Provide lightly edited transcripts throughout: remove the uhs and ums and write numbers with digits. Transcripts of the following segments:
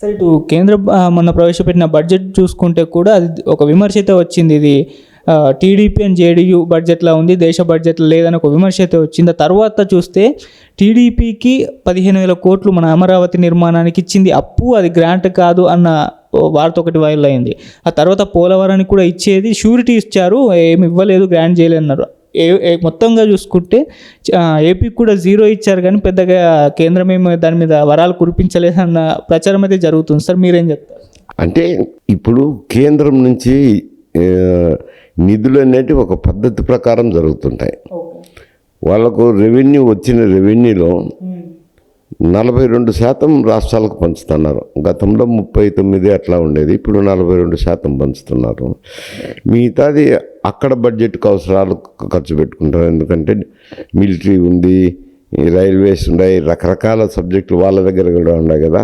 సరే ఇటు కేంద్రం మొన్న ప్రవేశపెట్టిన బడ్జెట్ చూసుకుంటే కూడా అది ఒక విమర్శ అయితే వచ్చింది. ఇది టీడీపీ అండ్ జేడీయూ బడ్జెట్లా ఉంది, దేశ బడ్జెట్లో లేదని ఒక విమర్శ అయితే వచ్చింది. ఆ తర్వాత చూస్తే టీడీపీకి 15,000 కోట్లు మన అమరావతి నిర్మాణానికి ఇచ్చింది అప్పు, అది గ్రాంట్ కాదు అన్న వార్త ఒకటి వైరల్ అయింది. ఆ తర్వాత పోలవరానికి కూడా ఇచ్చేది షూరిటీ ఇచ్చారు, ఏమి ఇవ్వలేదు, గ్రాంట్ చేయలేదన్నారు. మొత్తంగా చూసుకుంటే ఏపీకి కూడా 0 ఇచ్చారు, కానీ పెద్దగా కేంద్రం ఏమో దాని మీద వరాలు కురిపించలేదన్న ప్రచారం అయితే జరుగుతుంది. సార్ మీరేం చెప్తారు? అంటే ఇప్పుడు కేంద్రం నుంచి నిధులు అనేవి ఒక పద్ధతి ప్రకారం జరుగుతుంటాయి. వాళ్ళకు రెవెన్యూ వచ్చిన రెవెన్యూలో 42% రాష్ట్రాలకు పంచుతున్నారు. గతంలో 39 అట్లా ఉండేది, ఇప్పుడు 42% పంచుతున్నారు. మిగతాది అక్కడ బడ్జెట్కి అవసరాలు ఖర్చు పెట్టుకుంటారు. ఎందుకంటే మిలిటరీ ఉంది, రైల్వేస్ ఉన్నాయి, రకరకాల సబ్జెక్టులు వాళ్ళ దగ్గర కూడా ఉన్నాయి కదా.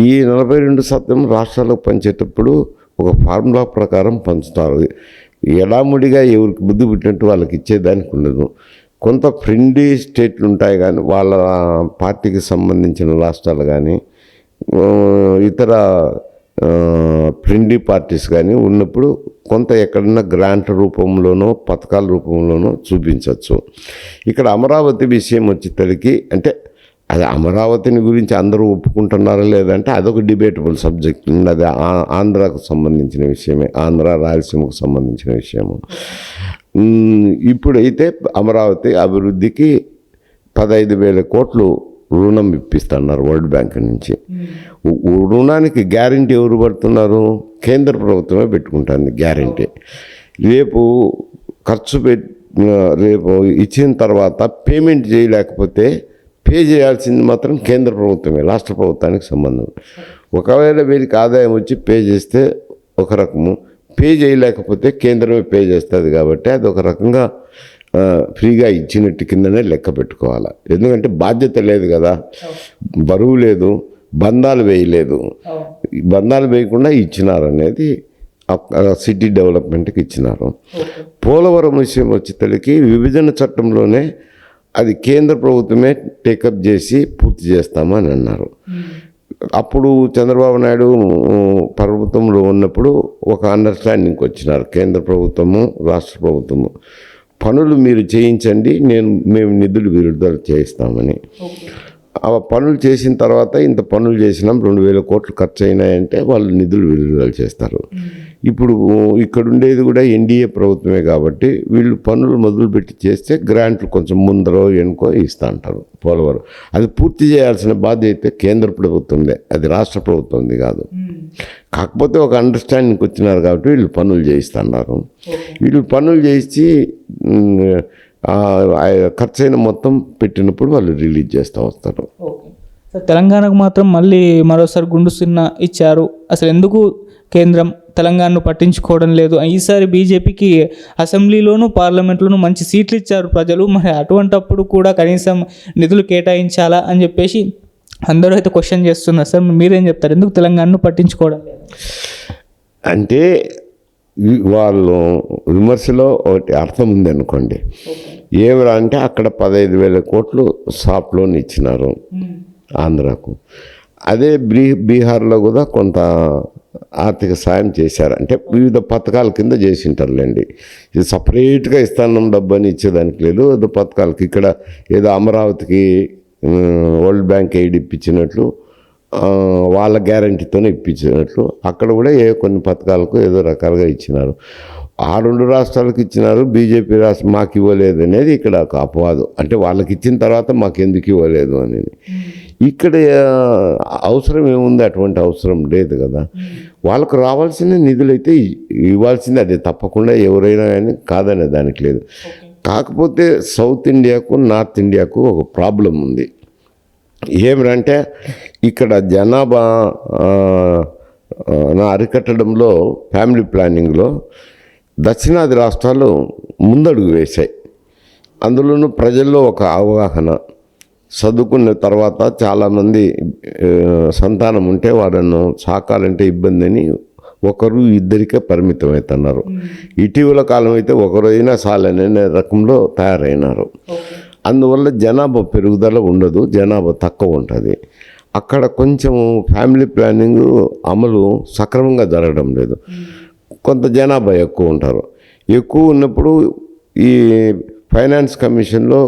ఈ 42% రాష్ట్రాలకు పంచేటప్పుడు ఒక ఫార్ములా ప్రకారం పంచుతారు. ఎడాముడిగా ఎవరికి బుద్ధి పుట్టినట్టు వాళ్ళకి ఇచ్చేదానికి ఉండదు. కొంత ఫ్రెండ్లీ స్టేట్లు ఉంటాయి, కానీ వాళ్ళ పార్టీకి సంబంధించిన రాష్ట్రాలు కానీ ఇతర ఫ్రెండ్లీ పార్టీస్ కానీ ఉన్నప్పుడు కొంత ఎక్కడన్నా గ్రాంట్ రూపంలోనో పథకాల రూపంలోనో చూపించవచ్చు. ఇక్కడ అమరావతి విషయం వచ్చేసరికి అంటే అది అమరావతిని గురించి అందరూ ఒప్పుకుంటున్నారా లేదంటే అదొక డిబేటబుల్ సబ్జెక్ట్. అది ఆంధ్రాకు సంబంధించిన విషయమే, ఆంధ్ర రాయలసీమకు సంబంధించిన విషయము. ఇప్పుడైతే అమరావతి అభివృద్ధికి 15,000 కోట్లు రుణం ఇప్పిస్తున్నారు వరల్డ్ బ్యాంక్ నుంచి. రుణానికి గ్యారంటీ ఎవరు పడుతున్నారు? కేంద్ర ప్రభుత్వమే పెట్టుకుంటుంది గ్యారంటీ. రేపు రేపు ఇచ్చిన తర్వాత పేమెంట్ చేయలేకపోతే పే చేయాల్సింది మాత్రం కేంద్ర ప్రభుత్వమే, రాష్ట్ర ప్రభుత్వానికి సంబంధం. ఒకవేళ వీరికి ఆదాయం వచ్చి పే చేస్తే ఒక రకము, పే చేయలేకపోతే కేంద్రమే పే చేస్తుంది. కాబట్టి అది ఒక రకంగా ఫ్రీగా ఇచ్చినట్టు కిందనే లెక్క పెట్టుకోవాలి. ఎందుకంటే బాధ్యత లేదు కదా, బరువు లేదు, బంధాలు వేయలేదు. బంధాలు వేయకుండా ఇచ్చినారు అనేది సిటీ డెవలప్మెంట్కి ఇచ్చినారు. పోలవరం విషయం వచ్చేసరికి విభజన చట్టంలోనే అది కేంద్ర ప్రభుత్వమే టేకప్ చేసి పూర్తి చేస్తామని అన్నారు. అప్పుడు చంద్రబాబు నాయుడు ప్రభుత్వంలో ఉన్నప్పుడు ఒక అండర్స్టాండింగ్కి వచ్చినారు కేంద్ర ప్రభుత్వము రాష్ట్ర ప్రభుత్వము. పనులు మీరు చేయించండి, మేము నిధులు విడుదల చేయిస్తామని. ఆ పనులు చేసిన తర్వాత ఇంత పనులు చేసినాం, 2,000 కోట్లు ఖర్చు అయినాయంటే వాళ్ళు నిధులు విడుదల చేస్తారు. ఇప్పుడు ఇక్కడ ఉండేది కూడా ఎన్డీఏ ప్రభుత్వమే కాబట్టి వీళ్ళు పనులు మొదలుపెట్టి చేస్తే గ్రాంట్లు కొంచెం ముందరో వెనుకో ఇస్తూ అంటారు. పోలవరం అది పూర్తి చేయాల్సిన బాధ్యత కేంద్ర ప్రభుత్వందే, అది రాష్ట్ర ప్రభుత్వంది కాదు. కాకపోతే ఒక అండర్స్టాండింగ్కి వచ్చినారు కాబట్టి వీళ్ళు పనులు చేయిస్తున్నారు. వీళ్ళు పనులు చేసి ఖర్చు అయిన మొత్తం పెట్టినప్పుడు వాళ్ళు రిలీజ్ చేస్తూ వస్తారు. తెలంగాణకు మాత్రం మళ్ళీ మరోసారి గుండు సున్నా ఇచ్చారు. అసలు ఎందుకు కేంద్రం తెలంగాణను పట్టించుకోవడం లేదు? ఈసారి బీజేపీకి అసెంబ్లీలోనూ పార్లమెంట్లోనూ మంచి సీట్లు ఇచ్చారు ప్రజలు, మరి అటువంటప్పుడు కూడా కనీసం నిధులు కేటాయించాలా అని చెప్పేసి అందరూ అయితే క్వశ్చన్ చేస్తున్నారు. సార్ మీరేం చెప్తారు, ఎందుకు తెలంగాణను పట్టించుకోవడం లేదు? అంటే వాళ్ళు విమర్శలో ఒకటి అర్థం ఉంది అనుకోండి. ఏమిరా అంటే అక్కడ 15,000 కోట్లు సాఫ్ట్ లోన్ ఇచ్చినారు ఆంధ్రాకు. అదే బీహార్లో కూడా కొంత ఆర్థిక సాయం చేశారు. అంటే వివిధ పథకాల కింద చేసింటారులేండి. ఇది సపరేట్గా ఇస్తానం డబ్బు అని ఇచ్చేదానికి లేదు, ఏదో పథకాలకి. ఇక్కడ ఏదో అమరావతికి వరల్డ్ బ్యాంక్ ఎయిడ్ ఇప్పించినట్లు, వాళ్ళ గ్యారంటీతోనే ఇప్పించినట్లు అక్కడ కూడా కొన్ని పథకాలకు ఏదో రకాలుగా ఇచ్చినారు. ఆ 2 రాష్ట్రాలకు ఇచ్చినారు, బీజేపీ రాష్ట్రం మాకు ఇవ్వలేదు అనేది ఇక్కడ ఒక అపవాదం. అంటే వాళ్ళకి ఇచ్చిన తర్వాత మాకు ఎందుకు ఇవ్వలేదు అని. ఇక్కడ అవసరం ఏముంది? అటువంటి అవసరం లేదు కదా. వాళ్ళకు రావాల్సిన నిధులైతే ఇవ్వాల్సిందే, అది తప్పకుండా ఎవరైనా కానీ కాదనే దానికి లేదు. కాకపోతే సౌత్ ఇండియాకు నార్త్ ఇండియాకు ఒక ప్రాబ్లం ఉంది. ఏమిటంటే ఇక్కడ జనాభా అరికట్టడంలో ఫ్యామిలీ ప్లానింగ్లో దక్షిణాది రాష్ట్రాలు ముందడుగు వేశాయి. అందులోనూ ప్రజల్లో ఒక అవగాహన, చదువుకున్న తర్వాత చాలామంది సంతానం ఉంటే వాళ్ళను సాకాలంటే ఇబ్బంది అని ఒకరు ఇద్దరికే పరిమితం అవుతున్నారు. ఇటీవల కాలం అయితే ఒకరైనా చాలనే రకంలో తయారైనారు. అందువల్ల జనాభా పెరుగుదల ఉండదు, జనాభా తక్కువ ఉంటుంది. అక్కడ కొంచెం ఫ్యామిలీ ప్లానింగ్ అమలు సక్రమంగా జరగడం లేదు. కొంత జనాభా ఎక్కువ ఉంటారు. ఎక్కువ ఉన్నప్పుడు ఈ ఫైనాన్స్ కమిషన్లో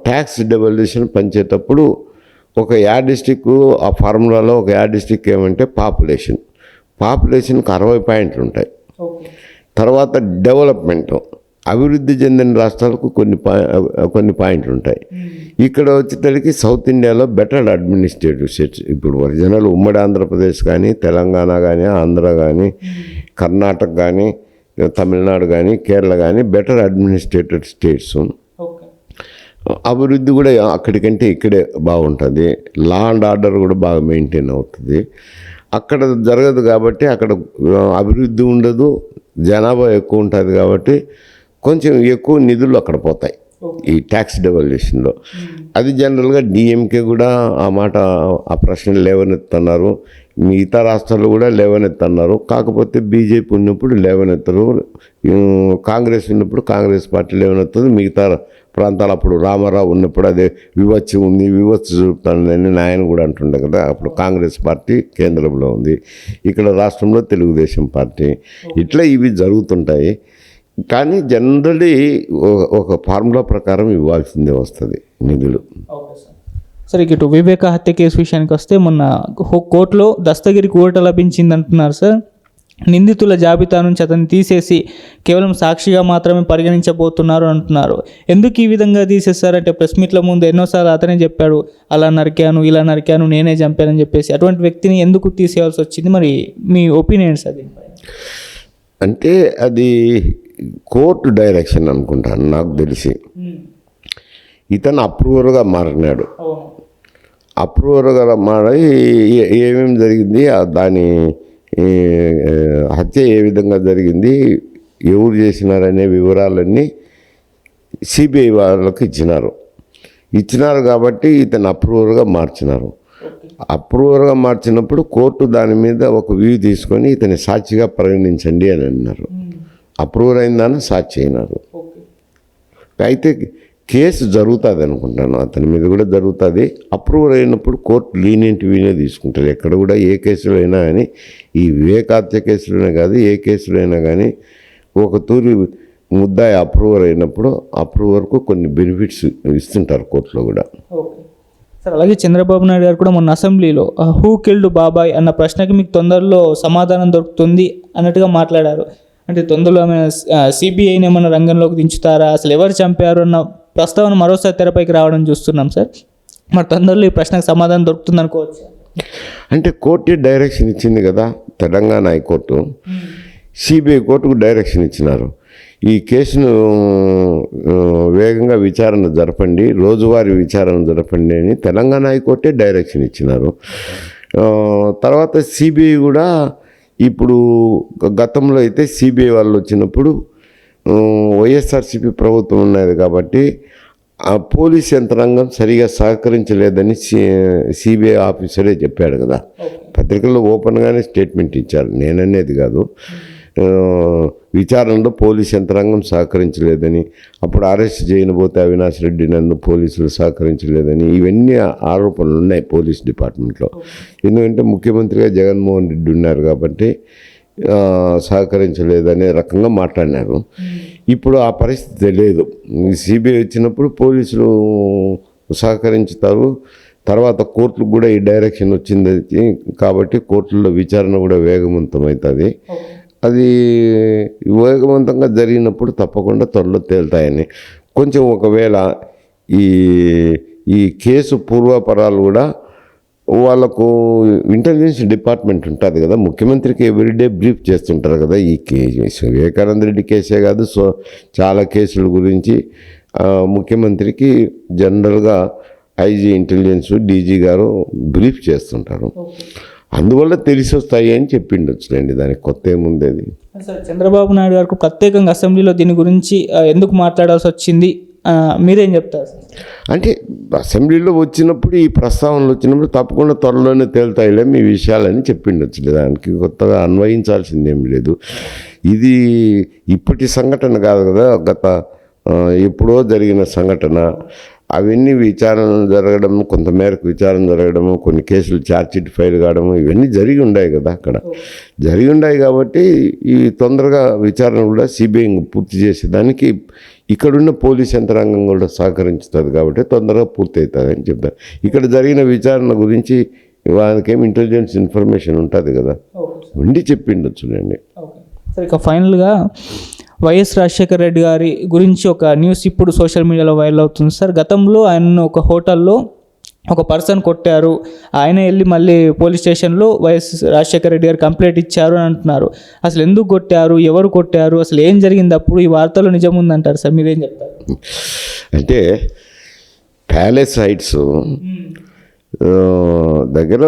ట్యాక్స్ డెవల్యూషన్ పంచేటప్పుడు ఒక డిస్టిక్ ఆ ఫార్ములాలో ఒక డిస్టిక్ ఏమంటే పాపులేషన్కి 60 పాయింట్లు ఉంటాయి. తర్వాత డెవలప్మెంట్ అభివృద్ధి చెందిన రాష్ట్రాలకు కొన్ని పాయింట్లు ఉంటాయి. ఇక్కడ వచ్చేసరికి సౌత్ ఇండియాలో బెటర్ అడ్మినిస్ట్రేటివ్ స్టేట్స్, ఇప్పుడు ఒరిజినల్ ఉమ్మడి ఆంధ్రప్రదేశ్ కానీ, తెలంగాణ కానీ, ఆంధ్ర కానీ, కర్ణాటక కానీ, తమిళనాడు కానీ, కేరళ కానీ బెటర్ అడ్మినిస్ట్రేటెడ్ స్టేట్స్. అభివృద్ధి కూడా అక్కడికంటే ఇక్కడే బాగుంటుంది. లా అండ్ ఆర్డర్ కూడా బాగా మెయింటైన్ అవుతుంది. అక్కడ జరగదు కాబట్టి అక్కడ అభివృద్ధి ఉండదు, జనాభా ఎక్కువ ఉంటుంది కాబట్టి కొంచెం ఎక్కువ నిధులు అక్కడ పోతాయి ఈ ట్యాక్స్ డెవల్యూషన్లో. అది జనరల్గా డిఎంకే కూడా ఆ ప్రశ్నలు లేవనెత్తున్నారు, మిగతా రాష్ట్రాలు కూడా లేవనెత్తన్నారు. కాకపోతే బీజేపీ ఉన్నప్పుడు లేవనెత్తరు, కాంగ్రెస్ ఉన్నప్పుడు కాంగ్రెస్ పార్టీ లేవనెత్తదు. మిగతా ప్రాంతాలు అప్పుడు రామారావు ఉన్నప్పుడు అదే వివక్ష చూపుతానని ఆయన కూడా అంటుండే కదా. అప్పుడు కాంగ్రెస్ పార్టీ కేంద్రంలో ఉంది, ఇక్కడ రాష్ట్రంలో తెలుగుదేశం పార్టీ. ఇట్లా ఇవి జరుగుతుంటాయి. కానీ జనరలీ ఒక ఫార్ములా ప్రకారం ఇవ్వాల్సిందే వస్తుంది నిధులు. సరే, ఇటు వివేక హత్య కేసు విషయానికి వస్తే మొన్న కోర్టులో దస్తగిరికి ఊరట లభించింది అంటున్నారు సార్. నిందితుల జాబితా నుంచి అతన్ని తీసేసి కేవలం సాక్షిగా మాత్రమే పరిగణించబోతున్నారు అంటున్నారు. ఎందుకు ఈ విధంగా తీసేస్తారంటే ప్రెస్ మీట్ల ముందు ఎన్నోసార్లు అతనే చెప్పాడు, అలా నరికాను, ఇలా నరికాను, నేనే చంపానని చెప్పేసి. అటువంటి వ్యక్తిని ఎందుకు తీసేయాల్సి వచ్చింది? మరి మీ ఒపీనియన్స్ అది? అంటే అది కోర్టు డైరెక్షన్ అనుకుంటాను నాకు తెలిసి. ఇతను అప్రూవర్గా మారినాడు. అప్రూవర్గా మారి ఏమేమి జరిగింది, దాని హత్య ఏ విధంగా జరిగింది, ఎవరు చేసినారనే వివరాలన్నీ సిబిఐ వాళ్ళకి ఇచ్చినారు కాబట్టి ఇతను అప్రూవర్గా మార్చినారు. అప్రూవర్గా మార్చినప్పుడు కోర్టు దాని మీద ఒక వ్యూ తీసుకొని ఇతని సాక్షిగా పరిగణించండి అని అన్నారు. అప్రూవర్ అయిందని సాక్షి అయినారు. అయితే కేసు జరుగుతుంది అనుకుంటాను, అతని మీద కూడా జరుగుతుంది. అప్రూవర్ అయినప్పుడు కోర్టు లీనియంట్ వీనే తీసుకుంటుంది. ఎక్కడ కూడా ఏ కేసులో అయినా కానీ, ఈ వివేకాత్య కేసులోనే కాదు, ఏ కేసులో అయినా కానీ ఒక తూరి ముద్దాయి అప్రూవర్ అయినప్పుడు అప్రూవర్కు కొన్ని బెనిఫిట్స్ ఇస్తుంటారు కోర్టులో కూడా. సార్, అలాగే చంద్రబాబు నాయుడు గారు కూడా మొన్న అసెంబ్లీలో హూ కిల్డ్ బాబాయ్ అన్న ప్రశ్నకి మీకు తొందరలో సమాధానం దొరుకుతుంది అన్నట్టుగా మాట్లాడారు. అంటే తొందరలో సిబిఐని ఏమైనా రంగంలోకి దించుతారా, అసలు ఎవరు చంపారు అన్న ప్రస్తావన మరోసారి తెరపైకి రావడం చూస్తున్నాం సార్. మరి తొందరలో ఈ ప్రశ్నకు సమాధానం దొరుకుతుంది అనుకోవచ్చు. అంటే కోర్టు డైరెక్షన్ ఇచ్చింది కదా, తెలంగాణ హైకోర్టు సిబిఐ కోర్టుకు డైరెక్షన్ ఇచ్చినారు. ఈ కేసును వేగంగా విచారణ జరపండి, రోజువారీ విచారణ జరపండి అని తెలంగాణ హైకోర్టే డైరెక్షన్ ఇచ్చినారు. తర్వాత సిబిఐ కూడా ఇప్పుడు గతంలో అయితే సిబిఐ వాళ్ళు వచ్చినప్పుడు వైఎస్ఆర్సీపీ ప్రభుత్వం ఉన్నది కాబట్టి ఆ పోలీస్ యంత్రాంగం సరిగా సహకరించలేదని సిబిఐ ఆఫీసరే చెప్పాడు కదా. పత్రికల్లో ఓపెన్గానే స్టేట్మెంట్ ఇచ్చారు, నేననేది కాదు. విచారణలో పోలీస్ యంత్రాంగం సహకరించలేదని, అప్పుడు అరెస్ట్ చేయకపోతే అవినాష్ రెడ్డి నన్ను పోలీసులు సహకరించలేదని, ఇవన్నీ ఆరోపణలు ఉన్నాయి పోలీస్ డిపార్ట్మెంట్లో. ఎందుకంటే ముఖ్యమంత్రిగా జగన్మోహన్ రెడ్డి ఉన్నారు కాబట్టి సహకరించలేదనే రకంగా మాట్లాడినారు. ఇప్పుడు ఆ పరిస్థితి లేదు. సిబిఐ వచ్చినప్పుడు పోలీసులు సహకరించుతారు. తర్వాత కోర్టులకు కూడా ఈ డైరెక్షన్ వచ్చింది కాబట్టి కోర్టుల్లో విచారణ కూడా వేగవంతమవుతుంది. అది వేగవంతంగా జరిగినప్పుడు తప్పకుండా త్వరలో తేలుతాయని. కొంచెం ఒకవేళ ఈ కేసు పూర్వాపరాలు కూడా వాళ్ళకు ఇంటెలిజెన్స్ డిపార్ట్మెంట్ ఉంటుంది కదా, ముఖ్యమంత్రికి ఎవ్రీడే బ్రీఫ్ చేస్తుంటారు కదా. ఈ కేసు వివేకానంద రెడ్డి కేసే కాదు, చాలా కేసుల గురించి ముఖ్యమంత్రికి జనరల్గా ఐజీ ఇంటెలిజెన్స్ డీజీ గారు బ్రీఫ్ చేస్తుంటారు. అందువల్ల తెలిసి వస్తాయి అని చెప్పిండొచ్చులేండి, దానికి కొత్త ఏముంది. అది సార్, చంద్రబాబు నాయుడు గారికి ప్రత్యేకంగా అసెంబ్లీలో దీని గురించి ఎందుకు మాట్లాడాల్సి వచ్చింది, మీరేం చెప్తారు సార్? అంటే అసెంబ్లీలో వచ్చినప్పుడు ఈ ప్రస్తావనలు వచ్చినప్పుడు తప్పకుండా త్వరలోనే తేలుతాయిలే మీ విషయాలని చెప్పిండొచ్చు. దానికి కొత్తగా అన్వయించాల్సిందేం లేదు. ఇది ఇప్పటి సంఘటన కాదు కదా, గత ఎప్పుడో జరిగిన సంఘటన. అవన్నీ విచారణ జరగడము, కొంతమేరకు విచారణ జరగడము, కొన్ని కేసులు ఛార్జ్షీట్ ఫైల్ కావడము, ఇవన్నీ జరిగి ఉన్నాయి కదా అక్కడ. జరిగి ఉన్నాయి కాబట్టి ఈ తొందరగా విచారణ కూడా సిబిఐ పూర్తి చేసేదానికి ఇక్కడున్న పోలీస్ యంత్రాంగం కూడా సహకరించుతుంది కాబట్టి తొందరగా పూర్తి అవుతుంది అని చెప్తారు. ఇక్కడ జరిగిన విచారణ గురించి వాళ్ళకేం ఇంటెలిజెన్స్ ఇన్ఫర్మేషన్ ఉంటుంది కదా, ఉండి చెప్పిండొచ్చునండి. సరే, ఇక ఫైనల్గా వైఎస్ రాజశేఖర రెడ్డి గారి గురించి ఒక న్యూస్ ఇప్పుడు సోషల్ మీడియాలో వైరల్ అవుతుంది సార్. గతంలో ఆయన ఒక హోటల్లో ఒక పర్సన్ కొట్టారు, ఆయన వెళ్ళి మళ్ళీ పోలీస్ స్టేషన్లో వైఎస్ రాజశేఖర రెడ్డి గారు కంప్లైంట్ ఇచ్చారు అని అంటున్నారు. అసలు ఎందుకు కొట్టారు, ఎవరు కొట్టారు, అసలు ఏం జరిగింది అప్పుడు, ఈ వార్తలో నిజం ఉందంటారు సార్, మీరేం చెప్తారు? అంటే ప్యాలెస్ హైట్స్ దగ్గర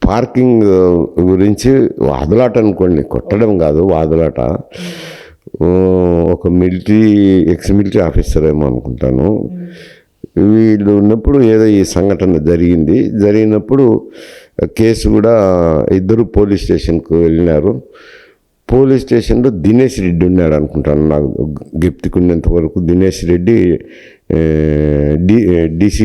పార్కింగ్ గురించి వాదులాట అనుకోండి, కొట్టడం కాదు వాదులాట. ఒక ఎక్స్ మిలిటరీ ఆఫీసర్ ఏమో అనుకుంటాను, వీళ్ళు ఉన్నప్పుడు ఏదో ఈ సంఘటన జరిగినప్పుడు కేసు కూడా ఇద్దరు పోలీస్ స్టేషన్కు వెళ్ళినారు. పోలీస్ స్టేషన్లో దినేష్ రెడ్డి ఉన్నాడు అనుకుంటాను, నాకు గిఫ్ట్కున్నంత వరకు దినేష్ రెడ్డి డీసీ